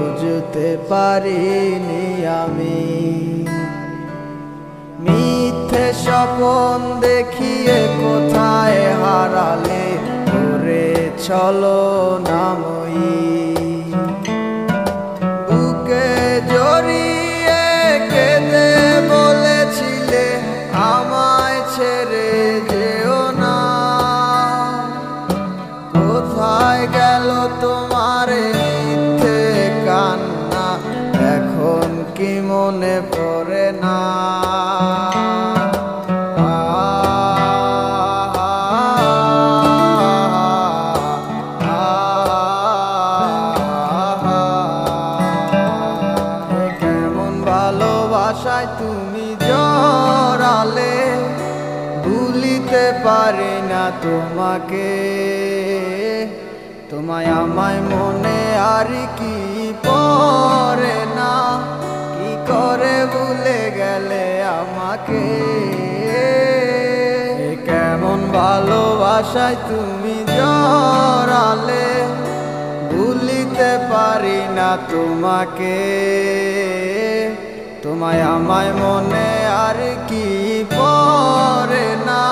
বুঝতে পারিনি আমি। মিথ্যে স্বপন দেখিয়ে কোথায় হারালে ওরে ছলনাময়ী। বুকে জড়িয়ে কেঁদে বলেছিলে আমায় ছেড়ে যেও না। কোথায় গেল তোমার মিথ্যে কান্না, এখন কি মনে পড়ে না? কেমন ভালোবাসায় তুমি জড়ালে, ভুলিতে পারি না তোমাকে। তোমায় আমায় মনে আর কি পড়ে না, কি করে ভুলে গেলে আমাকে। কেমন ভালোবাসায় তুমি জড়ালে, ভুলিতে পারি না তোমাকে। তোমায় আমায় মনে আর কি পড়ে না,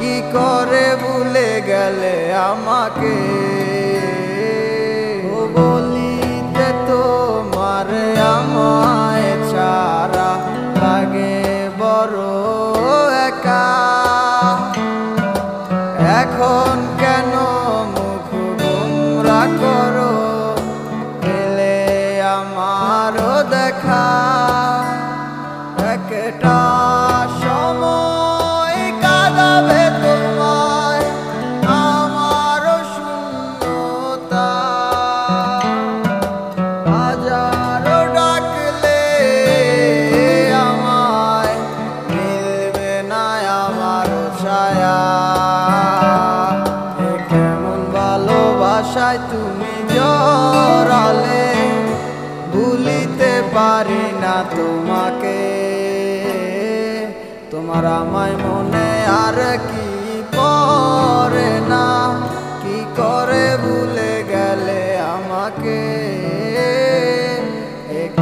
কি করে ভুলে গেলে আমাকে। ও বলিতে তোমার আমায় ছাড়া লাগে বড় একা। এখন কেন মুখ গোমরা করো, পেলে আমারও দেখা। একটা সময় কাঁদাবে তোমায় আমারও শূন্যতা। হাজারো ডাকলে আমায় মিলবে না আমারও ছায়া। কেমন ভালোবাসায় তুমি জড়ালে, ভুলিতে পারি না তোমাকে। তোমার আমায় মনে আর কি পড়ে না, কি করে ভুলে গেলে আমাকে।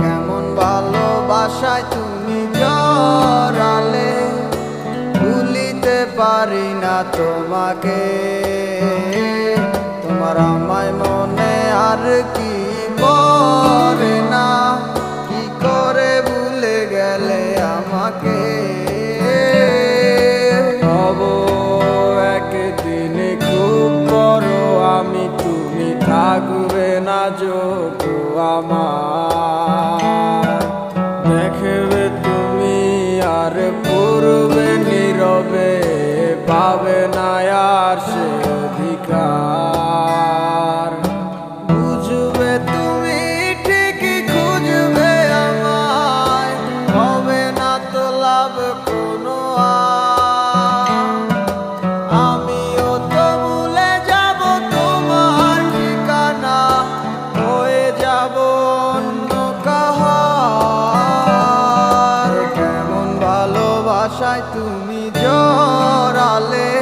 কেমন ভালোবাসায় তুমি জড়ালে, ভুলিতে পারি না তোমাকে। তোমার আমায় মনে আর কি পড়ে না, কি করে ভুলে গেলে আমাকে। হব একদিন খুব বড় আমি, তুমি থাকবে না যোগো আমার। দেখবে তুমি আর পূর্বে নীরবে, পাবে না আর সে অধিকার। বুঝবে তুমি ঠিকই খুঁজবে আমায়, হবে না তো লাভ কোনো আর। আমিও তো ভুলে যাব তোমার ঠিকানা, হয়ে যাব অন্য কাহার। কেমন ভালোবাসায় তুমি জড়ালে,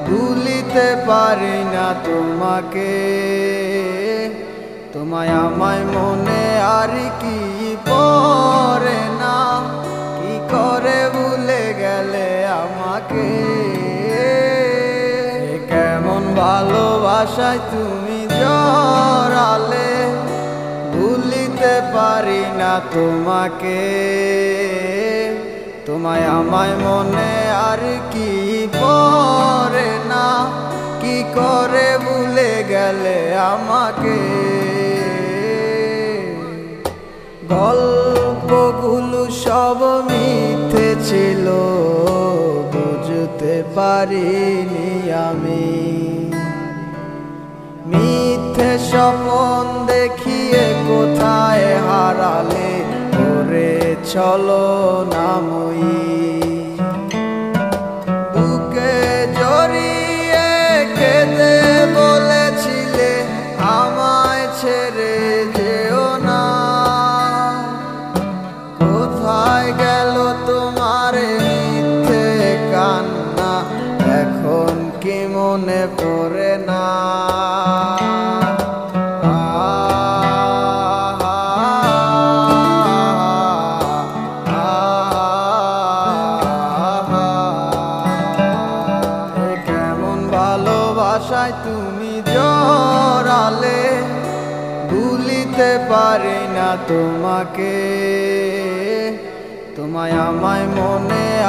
ভুলিতে পারি না তোমাকে। তোমায় আমায় মনে আর কি পড়ে না, কি করে ভুলে গেলে আমাকে। কেমন ভালোবাসায় তুমি জড়ালে, ভুলিতে পারি না তোমাকে। তোমায় আমায় মনে আর কি পড়ে না, কি করে ভুলে গেলে আমাকে। গল্পগুলো সব মিথ্যে ছিল, বুঝতে পারিনি আমি। মিথ্যে স্বপন দেখিয়ে কোথায় হারালে ওরে ছলনাময়ী। বুকে জড়িয়ে কেঁদে বলেছিলে আমায় ছেড়ে যেও না। কোথায় গেল তোমার মিথ্যে কান্না, এখন কি মনে পড়ে না? ভালোবাসায় তুমি জড়ালে, ভুলিতে পারি না তোমাকে, তোমায় আমায় মনে